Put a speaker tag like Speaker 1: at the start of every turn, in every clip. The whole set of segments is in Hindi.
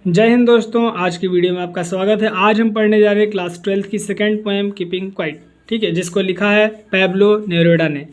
Speaker 1: जय हिंद दोस्तों, आज की वीडियो में आपका स्वागत है। आज हम पढ़ने जा रहे हैं क्लास 12th की सेकंड पोएम कीपिंग क्वाइट, ठीक है, जिसको लिखा है पैब्लो नेरुदा ने।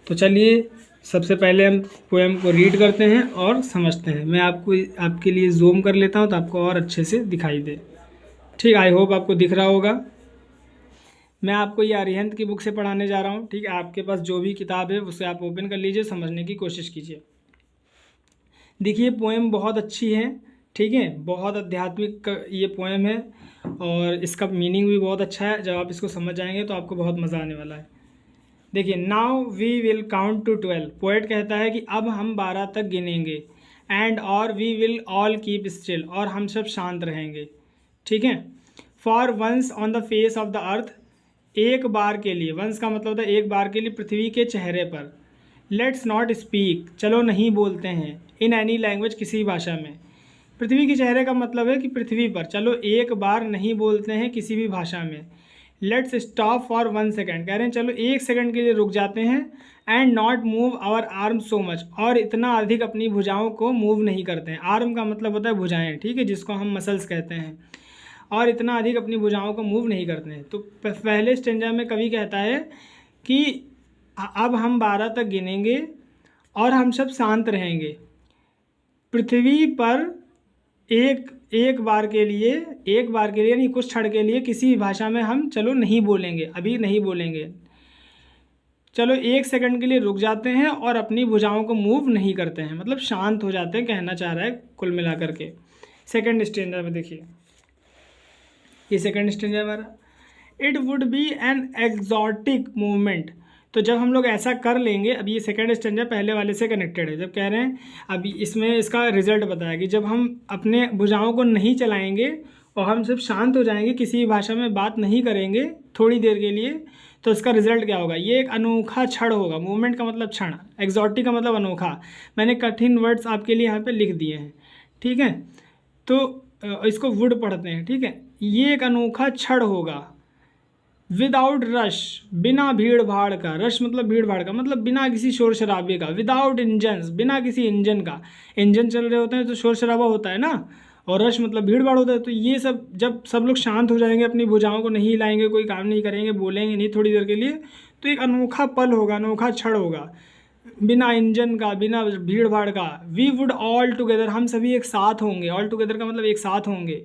Speaker 1: तो चलिए सबसे पहले हम पोएम को रीड करते हैं और समझते हैं। मैं आपके लिए जूम कर लेता हूं तो आपको और अच्छे से दिखाई दे। ठीक, आई होप आपको दिख रहा होगा। मैं आपको ये अरिहंत की बुक से पढ़ाने जा रहा हूँ, ठीक है। आपके पास जो भी किताब है उसे आप ओपन कर लीजिए, समझने की कोशिश कीजिए। देखिए पोएम बहुत अच्छी है, ठीक है, बहुत आध्यात्मिक ये पोएम है और इसका मीनिंग भी बहुत अच्छा है। जब आप इसको समझ जाएंगे तो आपको बहुत मज़ा आने वाला है। देखिए, now we will count to 12। Poet कहता है कि अब हम 12 तक गिनेंगे। एंड और we will all keep still, और हम सब शांत रहेंगे, ठीक है। For once on the face of the earth, एक बार के लिए, वंस का मतलब होता है एक बार के लिए पृथ्वी के चेहरे पर। लेट्स नॉट स्पीक, चलो नहीं बोलते हैं, इन एनी लैंग्वेज, किसी भाषा में। पृथ्वी के चेहरे का मतलब है कि पृथ्वी पर, चलो एक बार नहीं बोलते हैं किसी भी भाषा में। लेट्स स्टॉप फॉर 1 सेकेंड, कह रहे हैं चलो 1 सेकेंड के लिए रुक जाते हैं। And not move our arm so much, और इतना अधिक अपनी भुजाओं को मूव नहीं करते हैं। आर्म का मतलब होता है भुजाएं, ठीक है, जिसको हम मसल्स कहते हैं। और इतना अधिक अपनी भुजाओं को मूव नहीं करते हैं। तो पहले स्टेंजा में कवि कहता है कि अब हम 12 तक गिनेंगे और हम सब शांत रहेंगे। पृथ्वी पर एक बार के लिए नहीं, कुछ क्षण के लिए किसी भाषा में हम चलो नहीं बोलेंगे, अभी नहीं बोलेंगे। चलो 1 सेकंड के लिए रुक जाते हैं और अपनी भुजाओं को मूव नहीं करते हैं, मतलब शांत हो जाते हैं, कहना चाह रहा है कुल मिलाकर के। सेकंड स्टेंजा में देखिए, ये सेकंड स्टेंजा हमारा, it would be an exotic movement. तो जब हम लोग ऐसा कर लेंगे, अब ये सेकंड स्टेंजा पहले वाले से कनेक्टेड है। जब कह रहे हैं, अभी इसमें इसका रिजल्ट बताया कि जब हम अपने भुजाओं को नहीं चलाएंगे और हम सिर्फ शांत हो जाएंगे, किसी भी भाषा में बात नहीं करेंगे थोड़ी देर के लिए, तो इसका रिजल्ट क्या होगा? ये एक अनोखा क्षण होगा। मूवमेंट का मतलब क्षण, एग्जॉटिक का मतलब अनोखा। मैंने कठिन वर्ड्स आपके लिए यहाँ पे लिख दिए हैं, ठीक है। तो इसको वुड पढ़ते हैं, ठीक है। ये एक अनोखा क्षण होगा। विदाउट रश, बिना भीड़ भाड़ का। रश मतलब भीड़ भाड़ का, मतलब बिना किसी शोर शराबे का। विदाउट इंजन्स, बिना किसी इंजन का। इंजन चल रहे होते हैं तो शोर शराबा होता है ना, और रश मतलब भीड़ भाड़ होता है। तो ये सब जब सब लोग शांत हो जाएंगे, अपनी भुजाओं को नहीं हिलाएंगे, कोई काम नहीं करेंगे, बोलेंगे नहीं थोड़ी देर के लिए, तो एक अनोखा पल होगा, अनोखा क्षण होगा, बिना इंजन का, बिना भीड़ भाड़ का। वी वुड ऑल टुगेदर, हम सभी एक साथ होंगे। ऑल टुगेदर का मतलब एक साथ होंगे।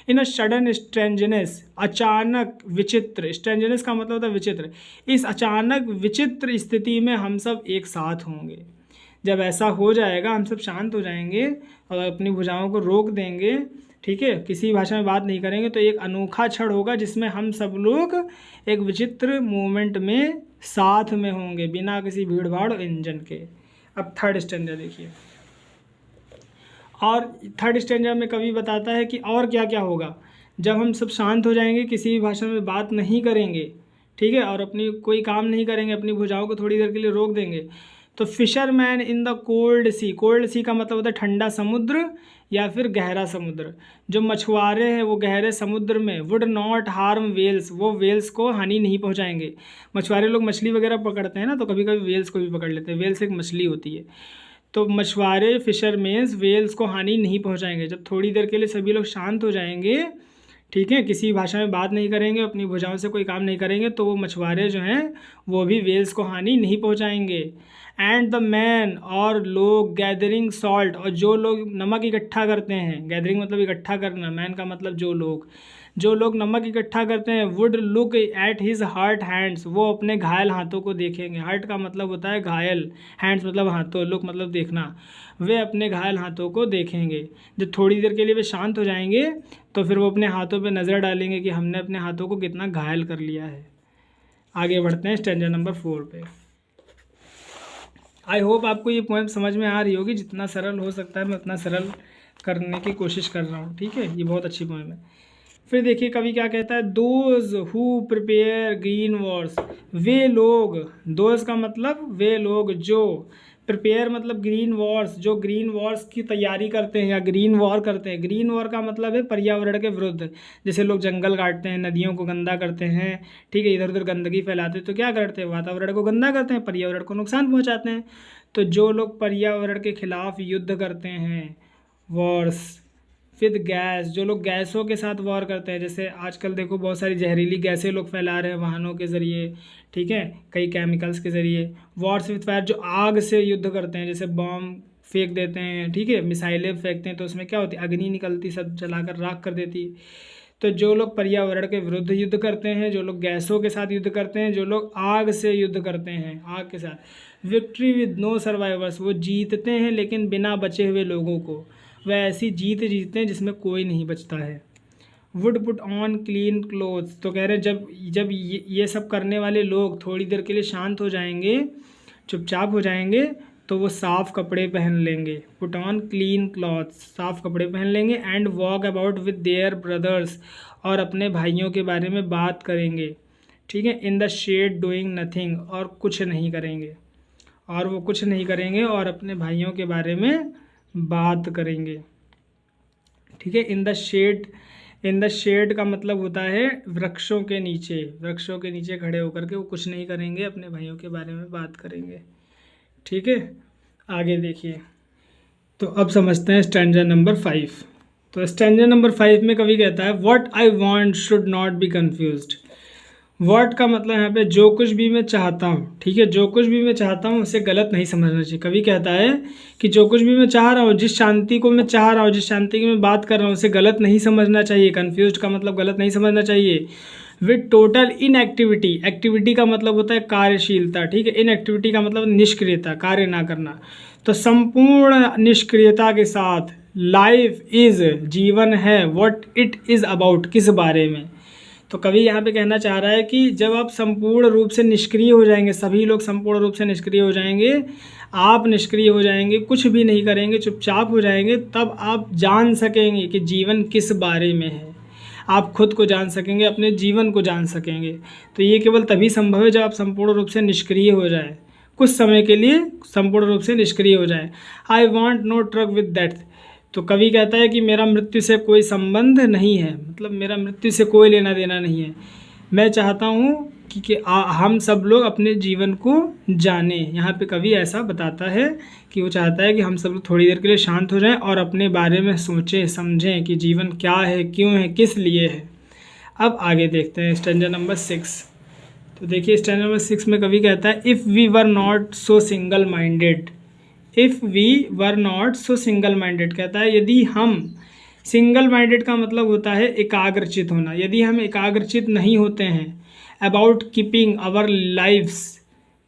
Speaker 1: इन अ सडन स्ट्रेंजनेस, अचानक विचित्र। स्ट्रेंजनेस का मतलब होता है विचित्र। इस अचानक विचित्र स्थिति में हम सब एक साथ होंगे। जब ऐसा हो जाएगा, हम सब शांत हो जाएंगे और अपनी भुजाओं को रोक देंगे, ठीक है, किसी भाषा में बात नहीं करेंगे, तो एक अनोखा क्षण होगा जिसमें हम सब लोग एक विचित्र मूवमेंट में साथ में होंगे, बिना किसी भीड़ भाड़ और इंजन के। अब थर्ड स्टैंजा देखिए, और थर्ड स्टैंजा में कवि बताता है कि और क्या क्या होगा जब हम सब शांत हो जाएंगे, किसी भी भाषा में बात नहीं करेंगे, ठीक है, और अपनी कोई काम नहीं करेंगे, अपनी भुजाओं को थोड़ी देर के लिए रोक देंगे। तो fisherman in the cold sea, cold sea का मतलब होता है ठंडा समुद्र या फिर गहरा समुद्र। जो मछुआरे हैं वो गहरे समुद्र में, वुड नॉट हार्म वेल्स, वो वेल्स को हानि नहीं पहुंचाएंगे। मछुआरे लोग मछली वगैरह पकड़ते हैं ना, तो कभी कभी वेल्स को भी पकड़ लेते हैं। वेल्स एक मछली होती है। तो मछुआरे, फिशरमैन्स, वेल्स को हानि नहीं पहुंचाएंगे। जब थोड़ी देर के लिए सभी लोग शांत हो जाएंगे, ठीक है, किसी भाषा में बात नहीं करेंगे, अपनी भुजाओं से कोई काम नहीं करेंगे, तो वो मछुआरे जो हैं वो भी वेल्स को हानि नहीं पहुंचाएंगे। एंड द मैन, और लोग, गैदरिंग सॉल्ट, और जो लोग नमक इकट्ठा करते हैं, गैदरिंग मतलब इकट्ठा करना, मैन का मतलब जो लोग नमक इकट्ठा करते हैं, would look at his hurt hands, वो अपने घायल हाथों को देखेंगे। हर्ट का मतलब होता है घायल, हैंड्स मतलब हाथों, लुक मतलब देखना। वे अपने घायल हाथों को देखेंगे। जब थोड़ी देर के लिए वे शांत हो जाएंगे तो फिर वो अपने हाथों पे नज़र डालेंगे कि हमने अपने हाथों को कितना घायल कर लिया है। आगे बढ़ते हैं स्टैंजा नंबर 4 पे। आई होप आपको ये पोएम समझ में आ रही होगी। जितना सरल हो सकता है मैं उतना सरल करने की कोशिश कर रहा हूँ, ठीक है। ये बहुत अच्छी पोएम है। फिर देखिए कवि क्या कहता है, those who prepare green wars, वे लोग, दोज का मतलब वे लोग जो, प्रिपेयर मतलब ग्रीन वॉर्स, जो ग्रीन वॉर्स की तैयारी करते हैं या ग्रीन वॉर करते हैं। ग्रीन वॉर का मतलब है पर्यावरण के विरुद्ध। जैसे लोग जंगल काटते हैं, नदियों को गंदा करते हैं, ठीक है, इधर उधर गंदगी फैलाते हैं, तो क्या करते हैं, वातावरण को गंदा करते हैं, पर्यावरण को नुकसान पहुंचाते हैं। तो जो लोग पर्यावरण के खिलाफ युद्ध करते हैं, वॉर्स, विद गैस, जो लोग गैसों के साथ वॉर करते हैं, जैसे आजकल देखो बहुत सारी जहरीली गैसें लोग फैला रहे हैं वाहनों के ज़रिए, ठीक है, कई केमिकल्स के ज़रिए। वॉर्स विद फायर, जो आग से युद्ध करते हैं, जैसे बॉम्ब फेंक देते हैं, ठीक है, मिसाइलें फेंकते हैं, तो उसमें क्या होती है, अग्नि निकलती, सब जलाकर राख कर देती है। तो जो लोग पर्यावरण के विरुद्ध युद्ध करते हैं, जो लोग गैसों के साथ युद्ध करते हैं, जो लोग आग से युद्ध करते हैं, आग के साथ, विक्ट्री विद नो सर्वाइवर्स, वो जीतते हैं लेकिन बिना बचे हुए लोगों को, वह ऐसी जीत जीतते हैं जिसमें कोई नहीं बचता है। Would put on clean clothes, तो कह रहे जब जब ये सब करने वाले लोग थोड़ी देर के लिए शांत हो जाएंगे, चुपचाप हो जाएंगे, तो वो साफ़ कपड़े पहन लेंगे। पुट ऑन क्लीन क्लॉथ्स, साफ़ कपड़े पहन लेंगे। And walk about with their brothers, और अपने भाइयों के बारे में बात करेंगे, ठीक है। In the shade doing nothing, और कुछ नहीं करेंगे, और वो कुछ नहीं करेंगे और अपने भाइयों के बारे में बात करेंगे, ठीक है। इन द शेड का मतलब होता है वृक्षों के नीचे, वृक्षों के नीचे खड़े होकर के वो कुछ नहीं करेंगे, अपने भाइयों के बारे में बात करेंगे, ठीक है। आगे देखिए, तो अब समझते हैं स्टैंजा नंबर 5। तो स्टैंजा नंबर 5 में कवि कहता है what I want should not be confused. What का मतलब यहाँ पे जो कुछ भी मैं चाहता हूँ, ठीक है, जो कुछ भी मैं चाहता हूँ उसे गलत नहीं समझना चाहिए। कवि कहता है कि जो कुछ भी मैं चाह रहा हूँ, जिस शांति को मैं चाह रहा हूँ, जिस शांति की मैं बात कर रहा हूँ, उसे गलत नहीं समझना चाहिए। कन्फ्यूज्ड का मतलब गलत नहीं समझना चाहिए। विद टोटल इनएक्टिविटी, एक्टिविटी का मतलब होता है कार्यशीलता, ठीक है, इनएक्टिविटी का मतलब निष्क्रियता, कार्य ना करना। तो संपूर्ण निष्क्रियता के साथ लाइफ इज, जीवन है, व्हाट इट इज़ अबाउट, किस बारे में। तो कवि यहाँ पे कहना चाह रहा है कि जब आप संपूर्ण रूप से निष्क्रिय हो जाएंगे, सभी लोग संपूर्ण रूप से निष्क्रिय हो जाएंगे, आप निष्क्रिय हो जाएंगे, कुछ भी नहीं करेंगे, चुपचाप हो जाएंगे, तब आप जान सकेंगे कि जीवन किस बारे में है। आप खुद को जान सकेंगे, अपने जीवन को जान सकेंगे। तो ये केवल तभी संभव है जब आप संपूर्ण रूप से निष्क्रिय हो जाए, कुछ समय के लिए संपूर्ण रूप से निष्क्रिय हो जाए। I want no truck with death, तो कवि कहता है कि मेरा मृत्यु से कोई संबंध नहीं है, मतलब मेरा मृत्यु से कोई लेना देना नहीं है। मैं चाहता हूँ कि हम सब लोग अपने जीवन को जानें। यहाँ पे कवि ऐसा बताता है कि वो चाहता है कि हम सब लोग थोड़ी देर के लिए शांत हो जाएं और अपने बारे में सोचें, समझें कि जीवन क्या है, क्यों है, किस लिए है। अब आगे देखते हैं स्टैंजा नंबर 6। तो देखिए स्टैंजा नंबर 6 में कवि कहता है if we were not so single minded, if we were not so single minded, कहता है यदि हम, सिंगल माइंडेड का मतलब होता है एकाग्रचित होना, यदि हम एकाग्रचित नहीं होते हैं, about keeping our lives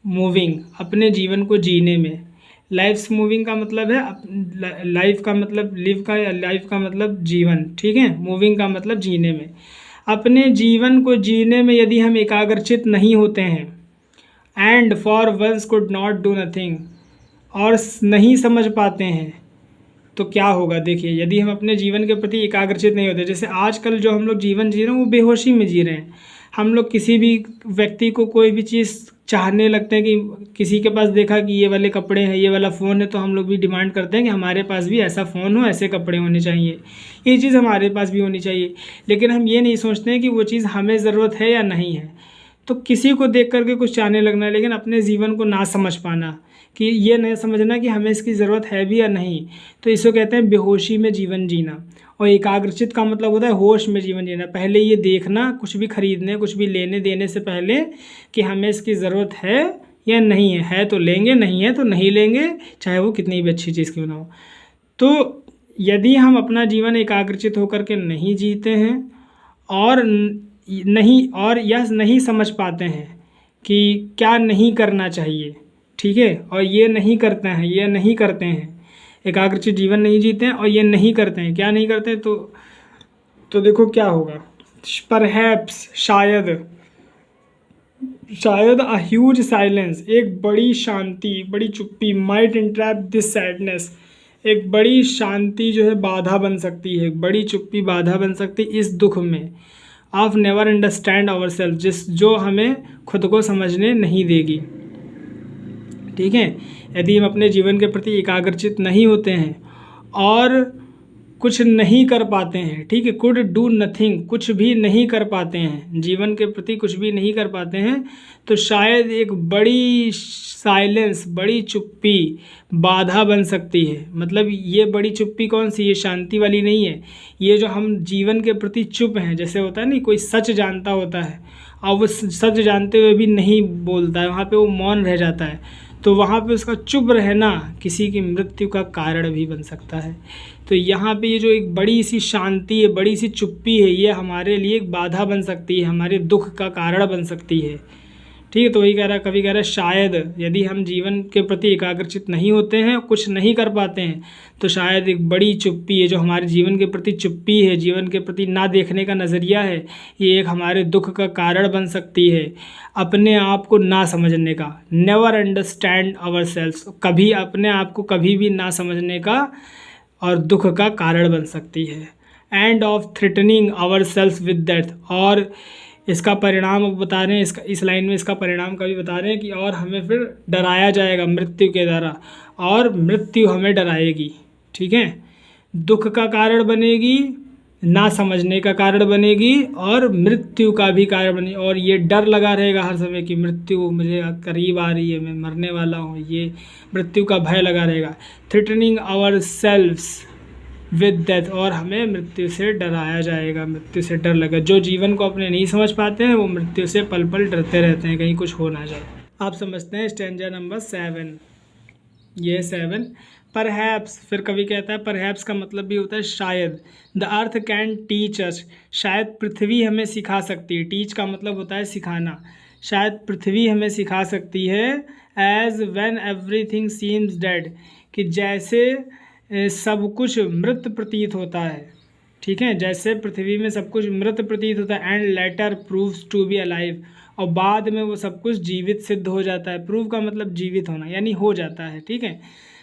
Speaker 1: moving, अपने जीवन को जीने में। लाइफ्स मूविंग का मतलब है लाइफ का मतलब लिव का, या लाइफ का मतलब जीवन, ठीक है, मूविंग का मतलब जीने में। अपने जीवन को जीने में यदि हम एकाग्रचित नहीं होते हैं, and for once could not do nothing, और नहीं समझ पाते हैं, तो क्या होगा। देखिए यदि हम अपने जीवन के प्रति एकाग्रचित नहीं होते, जैसे आजकल जो हम लोग जीवन जी रहे हैं वो बेहोशी में जी रहे हैं। हम लोग किसी भी व्यक्ति को कोई भी चीज़ चाहने लगते हैं, कि किसी के पास देखा कि ये वाले कपड़े हैं, ये वाला फ़ोन है, तो हम लोग भी डिमांड करते हैं कि हमारे पास भी ऐसा फ़ोन हो, ऐसे कपड़े होने चाहिए, ये चीज़ हमारे पास भी होनी चाहिए। लेकिन हम ये नहीं सोचते हैं कि वो चीज़ हमें ज़रूरत है या नहीं है। तो किसी को देख करके कुछ चाहने लगना, लेकिन अपने जीवन को ना समझ पाना, कि ये नहीं समझना कि हमें इसकी ज़रूरत है भी या नहीं, तो इसको कहते हैं बेहोशी में जीवन जीना। और एकाग्रचित का मतलब होता है होश में जीवन जीना। पहले ये देखना, कुछ भी खरीदने, कुछ भी लेने देने से पहले, कि हमें इसकी ज़रूरत है या नहीं है तो लेंगे, नहीं है तो नहीं लेंगे, चाहे वो कितनी भी अच्छी चीज़ क्यों ना हो। तो यदि हम अपना जीवन एकाग्रचित होकर के नहीं जीते हैं और यह नहीं समझ पाते हैं कि क्या नहीं करना चाहिए, ठीक है, और ये नहीं करते हैं, ये नहीं करते हैं, एकाग्रचित जीवन नहीं जीते हैं और ये नहीं करते हैं, क्या नहीं करते हैं, तो देखो क्या होगा। परहैप्स, शायद अ ह्यूज साइलेंस, एक बड़ी शांति, बड़ी चुप्पी, माइट इंट्रैप दिस सैडनेस, एक बड़ी शांति जो है बाधा बन सकती है, एक बड़ी चुप्पी बाधा बन सकती है इस दुख में। Of never understand our self, जो हमें खुद को समझने नहीं देगी, ठीक है। यदि हम अपने जीवन के प्रति एकाग्रचित नहीं होते हैं और कुछ नहीं कर पाते हैं, ठीक है, कुड डू नथिंग, कुछ भी नहीं कर पाते हैं, जीवन के प्रति कुछ भी नहीं कर पाते हैं, तो शायद एक बड़ी साइलेंस, बड़ी चुप्पी बाधा बन सकती है। मतलब ये बड़ी चुप्पी कौन सी, ये शांति वाली नहीं है, ये जो हम जीवन के प्रति चुप हैं, जैसे होता है नहीं, कोई सच जानता होता है और वो सच जानते हुए भी नहीं बोलता है, वहाँ पे वो मौन रह जाता है, तो वहाँ पे उसका चुप रहना किसी की मृत्यु का कारण भी बन सकता है। तो यहाँ पे ये जो एक बड़ी सी शांति है, बड़ी सी चुप्पी है, ये हमारे लिए एक बाधा बन सकती है, हमारे दुख का कारण बन सकती है, ठीक है। तो वही कह रहा है, कभी कह रहा है शायद यदि हम जीवन के प्रति एकाग्रचित नहीं होते हैं, कुछ नहीं कर पाते हैं, तो शायद एक बड़ी चुप्पी है, जो हमारे जीवन के प्रति चुप्पी है, जीवन के प्रति ना देखने का नज़रिया है, ये एक हमारे दुख का कारण बन सकती है। अपने आप को ना समझने का, नेवर अंडरस्टैंड आवर सेल्व्स, कभी अपने आप को कभी भी ना समझने का और दुख का कारण बन सकती है। And of threatening ourselves with death, और इसका परिणाम बता रहे हैं, इस लाइन में इसका परिणाम का भी बता रहे हैं कि और हमें फिर डराया जाएगा मृत्यु के द्वारा, और मृत्यु हमें डराएगी, ठीक है, दुख का कारण बनेगी, ना समझने का कारण बनेगी, और मृत्यु का भी कारण बनेगी, और ये डर लगा रहेगा हर समय कि मृत्यु मुझे करीब आ रही है, मैं मरने वाला हूँ, ये मृत्यु का भय लगा रहेगा। Threatening ourselves with death, और हमें मृत्यु से डराया जाएगा, मृत्यु से डर लगा। जो जीवन को अपने नहीं समझ पाते हैं वो मृत्यु से पल पल डरते रहते हैं, कहीं कुछ हो ना जाए। आप समझते हैं स्टैंजा नंबर 7, ये 7। परहैप्स, फिर कवि कहता है परहैप्स का मतलब भी होता है शायद। The earth can teach us, शायद पृथ्वी हमें सिखा सकती है, टीच का मतलब होता है सिखाना, शायद पृथ्वी हमें सिखा सकती है। As when everything seems dead, कि जैसे सब कुछ मृत प्रतीत होता है, ठीक है, जैसे पृथ्वी में सब कुछ मृत प्रतीत होता है। And later proves to be alive, और बाद में वो सब कुछ जीवित सिद्ध हो जाता है। प्रूव का मतलब जीवित होना, यानी हो जाता है, ठीक है।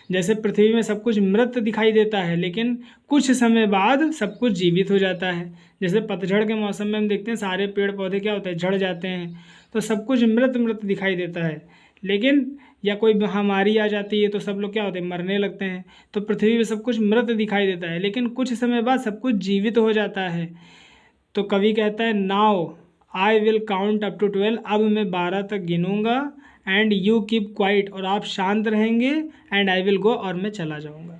Speaker 1: जैसे पृथ्वी में सब कुछ मृत दिखाई देता है, लेकिन कुछ समय बाद सब कुछ जीवित हो जाता है। जैसे पतझड़ के मौसम में हम देखते हैं सारे पेड़ पौधे क्या होते हैं, झड़ जाते हैं, तो सब कुछ मृत मृत दिखाई देता है। लेकिन या कोई महामारी आ जाती है तो सब लोग क्या होते हैं, मरने लगते हैं। तो पृथ्वी में सब कुछ मृत दिखाई देता है, लेकिन कुछ समय बाद सब कुछ जीवित हो जाता है। तो कवि कहता है now I will count up to 12, अब मैं 12 तक गिनूंगा। एंड यू कीप क्वाइट, और आप शांत रहेंगे। एंड आई विल गो, और मैं चला जाऊंगा।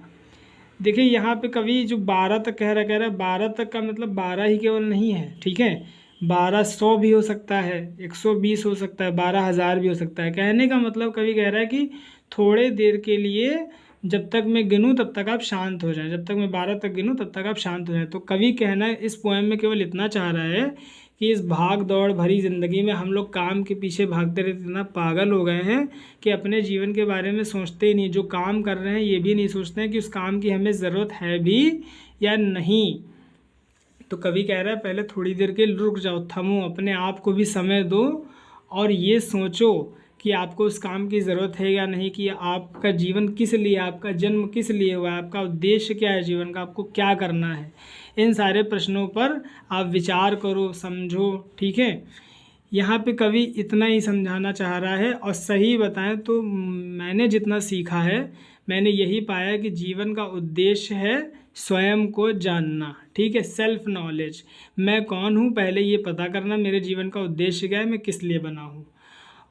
Speaker 1: देखिए यहाँ पे कवि जो 12 तक कह रहा है 12 तक का मतलब 12 ही केवल नहीं है, ठीक है, 1200 भी हो सकता है, 120 हो सकता है, 12,000 भी हो सकता है। कहने का मतलब कवि कह रहा है कि थोड़े देर के लिए, जब तक मैं गिनूं तब तक आप शांत हो जाएं, जब तक मैं 12 तक गिनूं तब तक आप शांत हो जाएं। तो कवि कहना इस पोएम में केवल इतना चाह रहा है कि इस भाग दौड़ भरी ज़िंदगी में हम लोग काम के पीछे भागते रहते, इतना पागल हो गए हैं कि अपने जीवन के बारे में सोचते ही नहीं। जो काम कर रहे हैं ये भी नहीं सोचते हैं कि उस काम की हमें ज़रूरत है भी या नहीं। तो कवि कह रहा है पहले थोड़ी देर के रुक जाओ, थमो, अपने आप को भी समय दो, और ये सोचो कि आपको उस काम की ज़रूरत है या नहीं, कि आपका जीवन किस लिए, आपका जन्म किस लिए हुआ है, आपका उद्देश्य क्या है जीवन का, आपको क्या करना है। इन सारे प्रश्नों पर आप विचार करो, समझो, ठीक है। यहाँ पे कवि इतना ही समझाना चाह रहा है। और सही बताएं तो मैंने जितना सीखा है, मैंने यही पाया कि जीवन का उद्देश्य है स्वयं को जानना, ठीक है, सेल्फ नॉलेज। मैं कौन हूँ पहले ये पता करना, मेरे जीवन का उद्देश्य क्या है, मैं किस लिए बना हूँ।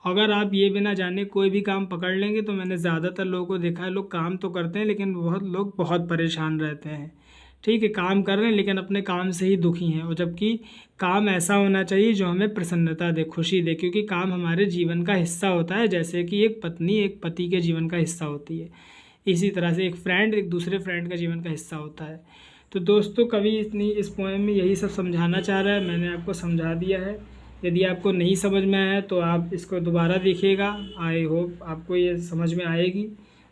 Speaker 1: अगर आप ये बिना जाने कोई भी काम पकड़ लेंगे, तो मैंने ज़्यादातर लोगों को देखा है, लोग काम तो करते हैं लेकिन बहुत लोग बहुत परेशान रहते हैं, ठीक है, काम कर रहे हैं लेकिन अपने काम से ही दुखी हैं। और जबकि काम ऐसा होना चाहिए जो हमें प्रसन्नता दे, खुशी दे, क्योंकि काम हमारे जीवन का हिस्सा होता है, जैसे कि एक पत्नी एक पति के जीवन का हिस्सा होती है, इसी तरह से एक फ्रेंड एक दूसरे फ्रेंड का जीवन का हिस्सा होता है। तो दोस्तों कवि इस पोएम में यही सब समझाना चाह रहा है, मैंने आपको समझा दिया है। यदि आपको नहीं समझ में आया तो आप इसको दोबारा देखिएगा, आई होप आपको ये समझ में आएगी।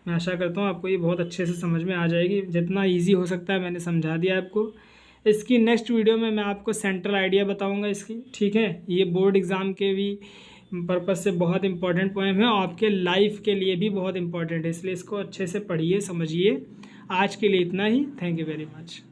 Speaker 1: मैं आशा करता हूँ आपको ये बहुत अच्छे से समझ में आ जाएगी, जितना इजी हो सकता है मैंने समझा दिया आपको। इसकी नेक्स्ट वीडियो में मैं आपको सेंट्रल आइडिया बताऊँगा इसकी, ठीक है। ये बोर्ड एग्ज़ाम के भी पर्पज़ से बहुत इंपॉर्टेंट पोएम है, और आपके लाइफ के लिए भी बहुत इंपॉर्टेंट है, इसलिए इसको अच्छे से पढ़िए, समझिए। आज के लिए इतना ही, थैंक यू वेरी मच।